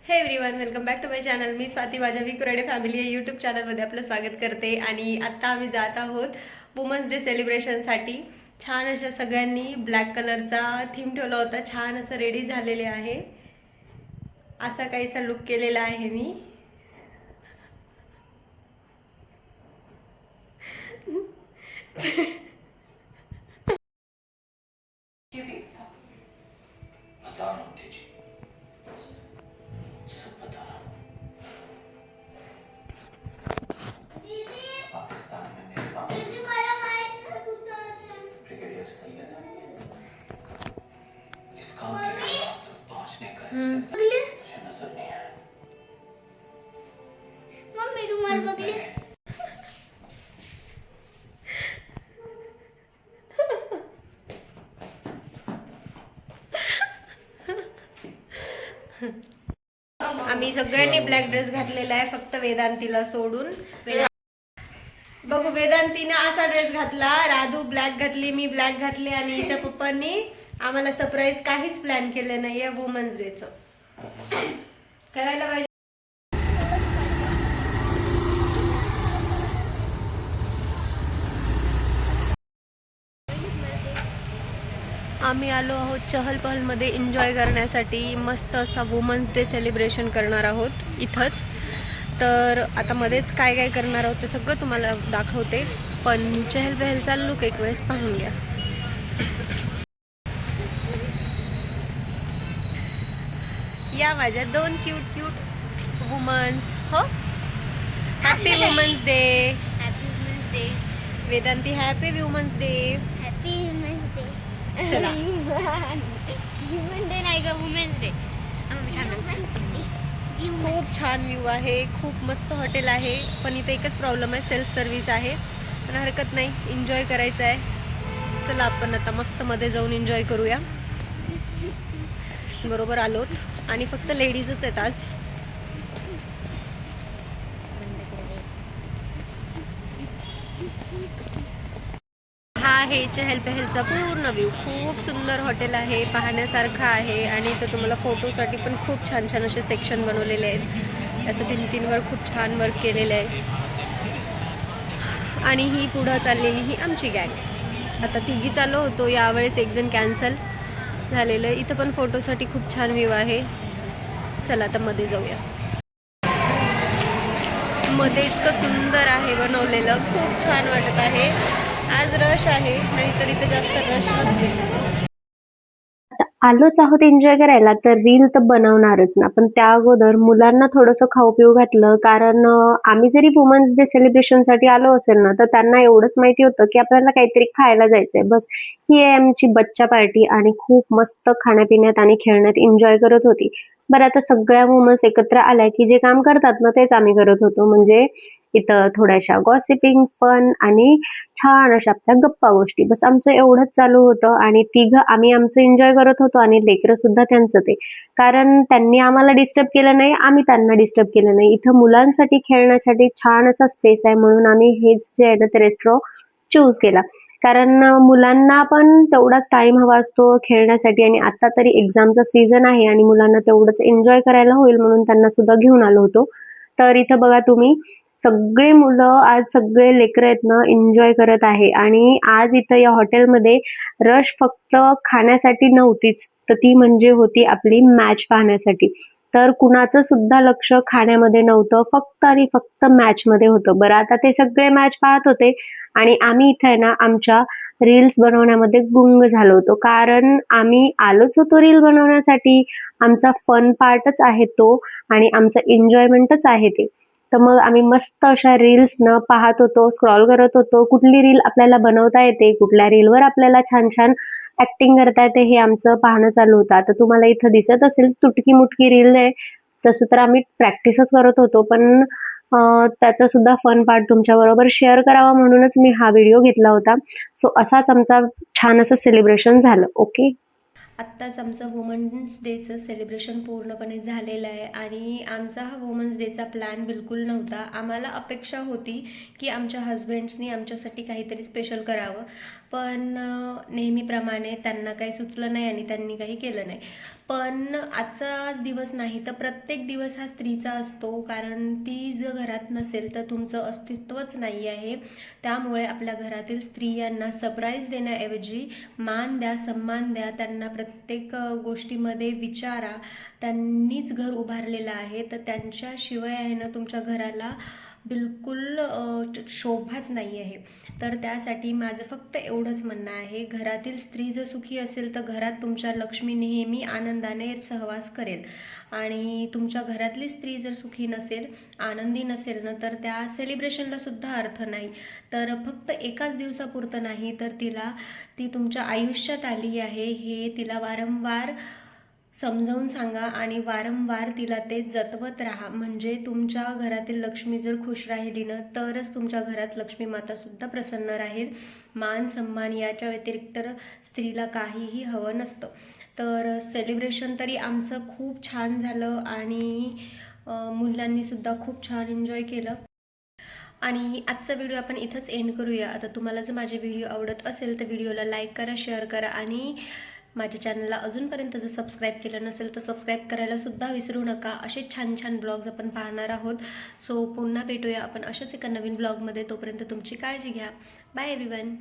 हे everyone, welcome back to my channel. मी स्वाती, माझ्या वी कुराडे फॅमिली या यूट्यूब चॅनलमध्ये आपलं स्वागत करते. आणि आत्ता आम्ही जात आहोत वुमन्स डे सेलिब्रेशनसाठी. छान अशा सगळ्यांनी ब्लॅक कलरचा थीम ठेवला होता. छान असं रेडी झालेले आहे. असा काहीसा लुक केलेला आहे मी. आम्ही सगळ्यांनी ब्लॅक ड्रेस घातलेला आहे, फक्त वेदांतीला सोडून. बघू, वेदांतीने असा ड्रेस घातला, राधू ब्लॅक घातली, मी ब्लॅक घातली आणि हिच्या पप्पांनी आम्हाला सरप्राईज काहीच प्लॅन केलं नाहीये वुमन्स डेचं. करायला पाहिजे. आम्ही आलो आहोत चहलपहलमध्ये एन्जॉय करण्यासाठी. मस्त असा वुमन्स डे सेलिब्रेशन करणार आहोत इथंच. तर आता मध्येच काय काय करणार आहोत ते सगळं तुम्हाला दाखवते, पण चहलपहलचा लुक एक वेळेस पाहून घ्या. या माझ्या दोन क्यूट क्यूट वुमन्स. हो, happy women's day. Happy women's day. Vedanti, happy women's day. Happy women's day. चला. वुमन डे नाही का, वुमेन्स डे. खूप छान व्ह्यू आहे, खूप मस्त हॉटेल आहे, पण इथे एकच प्रॉब्लेम आहे, सेल्फ सर्व्हिस आहे. पण हरकत नाही, एन्जॉय करायचं आहे. चला आपण आता मस्त मध्ये जाऊन एन्जॉय करूया. बरोबर आलोत आणि फक्त लेडीजच आहेत आज. हा आहे चहलपहलचा पूर्ण व्ह्यू. खूप सुंदर हॉटेल आहे, पाहण्यासारखं आहे. आणि इथं तुम्हाला फोटोसाठी पण खूप छान छान असे सेक्शन बनवलेले आहेत. असं भिंतींवर खूप छान वर्क केलेलं आहे. आणि ही पुढं चाललेली ही आमची गँग. आता तिघी चाललो होतो, यावेळेस एक जण कॅन्सल झालेलं. इथं पण फोटोसाठी खूप छान व्ह्यू आहे. चला आता मध्ये जाऊया. मध्ये इतकं सुंदर आहे बनवलेलं, खूप छान वाटत आहे. आज रश आहे, नाहीतर इथे जास्त रश नसते. आलोच आहोत एन्जॉय करायला, तर रील तर बनवणारच ना. पण त्या अगोदर मुलांना थोडंसं खाऊ पिऊ घातलं, कारण आम्ही जरी वुमन्स डे सेलिब्रेशनसाठी आलो असेल ना, तर त्यांना एवढंच माहिती होतं की आपल्याला काहीतरी खायला जायचंय. बस ही आहे आमची बच्चा पार्टी आणि खूप मस्त खाण्यापिण्यात आणि खेळण्यात एन्जॉय करत होती. बरं, आता सगळ्या वुमन्स एकत्र आल्या की जे काम करतात ना, तेच आम्ही करत होतो. म्हणजे इथं थोड्याशा गॉसिपिंग, फन आणि छान अशा आपल्या गप्पा गोष्टी. बस आमचं एवढंच चालू होतं आणि आम्ही आमचं एन्जॉय करत होतो आणि लेकरं सुद्धा त्यांचं ते. कारण त्यांनी आम्हाला डिस्टर्ब केलं नाही, आम्ही त्यांना डिस्टर्ब केलं नाही. इथं मुलांसाठी खेळण्यासाठी छान असा स्पेस आहे, म्हणून आम्ही हेच जे आहे ना ते रेस्टॉरंट चूज केला. कारण मुलांना पण तेवढाच टाइम हवा असतो खेळण्यासाठी. आणि आता तरी एक्झामचा सीझन आहे आणि मुलांना तेवढंच एन्जॉय करायला होईल, म्हणून त्यांना सुद्धा घेऊन आलो होतो. तर इथं बघा तुम्ही, सगळे मुलं आज, सगळे लेकरं आहेत ना, एन्जॉय करत आहे. आणि आज इथं या हॉटेलमध्ये रश फक्त खाण्यासाठी नव्हतीच, तर ती म्हणजे होती आपली मॅच पाहण्यासाठी. तर कुणाचं सुद्धा लक्ष खाण्यामध्ये नव्हतं, फक्त आणि फक्त मॅच मध्ये होतं. बरं, आता ते सगळे मॅच पाहत होते आणि आम्ही इथे आहे ना आमच्या रील्स बनवण्यामध्ये गुंग झालो होतो. कारण आम्ही आलोच होतो रील बनवण्यासाठी, आमचा फन पार्टच आहे तो आणि आमचं एन्जॉयमेंटच आहे ते. तर मग आम्ही मस्त अशा रील्स न पाहत होतो, स्क्रॉल करत होतो, कुठली रील आपल्याला बनवता येते, कुठल्या रीलवर आपल्याला छान छान ऍक्टिंग करता येते, हे आमचं पाहणं चालू होतं. आता तुम्हाला इथं दिसत असेल तुटकी मुटकी रील आहे, तसं तर आम्ही प्रॅक्टिसच करत होतो. पण त्याचा सुद्धा फन पार्ट तुमच्या बरोबर शेअर करावा म्हणूनच मी हा व्हिडिओ घेतला होता. सो असाच आमचा छान असं सेलिब्रेशन झालं. ओके, आत्ताच आमचं वुमन्स डेचं सेलिब्रेशन पूर्णपणे झालेलं आहे. आणि आमचा हा वुमन्स डेचा प्लॅन बिलकुल नव्हता. आम्हाला अपेक्षा होती की आमच्या हजबंड्सनी आमच्यासाठी काहीतरी स्पेशल करावं, पण नेहमीप्रमाणे त्यांना काही सुचलं नाही आणि त्यांनी काही केलं नाही. पण आजचाच दिवस नाही तर प्रत्येक दिवस हा स्त्रीचा असतो, कारण ती जर घरात नसेल तर तुमचं अस्तित्वच नाही आहे. त्यामुळे आपल्या घरातील स्त्रियांना सरप्राईज देण्याऐवजी मान द्या, सन्मान द्या, त्यांना प्रत्येक गोष्टीमध्ये विचारा. त्यांनीच घर उभारलेलं आहे, तर त्यांच्याशिवाय आहे ना तुमच्या घराला बिलकुल शोभाच नाही आहे. तर त्यासाठी माझं फक्त एवढंच म्हणणं आहे, घरातील स्त्री जर सुखी असेल तर घरात तुमच्या लक्ष्मी नेहमी आनंदाने सहवास करेल. आणि तुमच्या घरातली स्त्री जर सुखी नसेल, आनंदी नसेल ना, तर त्या सेलिब्रेशनला सुद्धा अर्थ नाही. तर फक्त एकाच दिवसापुरतं नाही, तर ती तुमच्या आयुष्यात आली आहे हे तिला वारंवार समजावून सांगा आणि वारंवार तिला ते जतवत राहा. म्हणजे तुमच्या घरातील लक्ष्मी जर खुश राहिली ना, तरच तुमच्या घरात लक्ष्मी मातासुद्धा प्रसन्न राहील. मान सन्मान याच्या व्यतिरिक्त स्त्रीला काहीही हवं नसतं. तर सेलिब्रेशन तरी आमचं खूप छान झालं आणि मुलांनीसुद्धा खूप छान एन्जॉय केलं. आणि आजचा व्हिडिओ आपण इथंच एंड करूया. आता तुम्हाला जर माझे व्हिडिओ आवडत असेल तर व्हिडिओला लाईक करा, शेअर करा आणि माझ्या चॅनलला अजूनपर्यंत जर सबस्क्राईब केलं नसेल तर सबस्क्राईब करायला सुद्धा विसरू नका. असे छान छान ब्लॉग्स आपण पाहणार आहोत. सो पुन्हा भेटूया आपण अशाच एका नवीन ब्लॉगमध्ये. तोपर्यंत तुमची काळजी घ्या. Bye everyone.